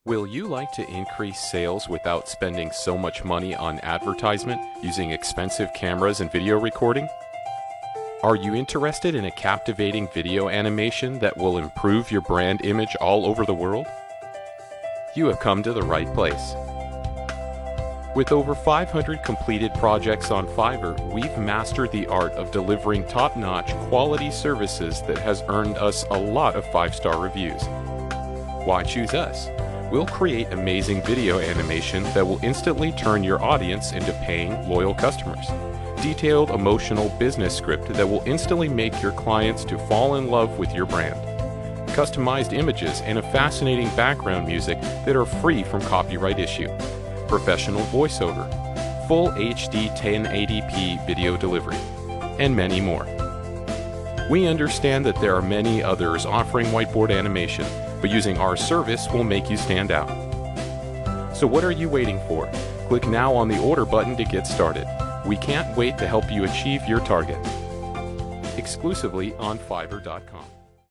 Will you like to increase sales without spending so much money on advertisement using expensive cameras and video recording? Are you interested in a captivating video animation that will improve your brand image all over the world? You have come to the right place. With over 500 completed projects on Fiverr, we've mastered the art of delivering top-notch quality services that has earned us a lot of 5-star reviews. Why choose us? We'll create amazing video animation that will instantly turn your audience into paying, loyal customers. Detailed, emotional business script that will instantly make your clients to fall in love with your brand. Customized images and a fascinating background music that are free from copyright issue. Professional voiceover, full HD 1080p video delivery, and many more. We understand that there are many others offering whiteboard animation, but using our service will make you stand out. So what are you waiting for? Click now on the order button to get started. We can't wait to help you achieve your target. Exclusively on Fiverr.com.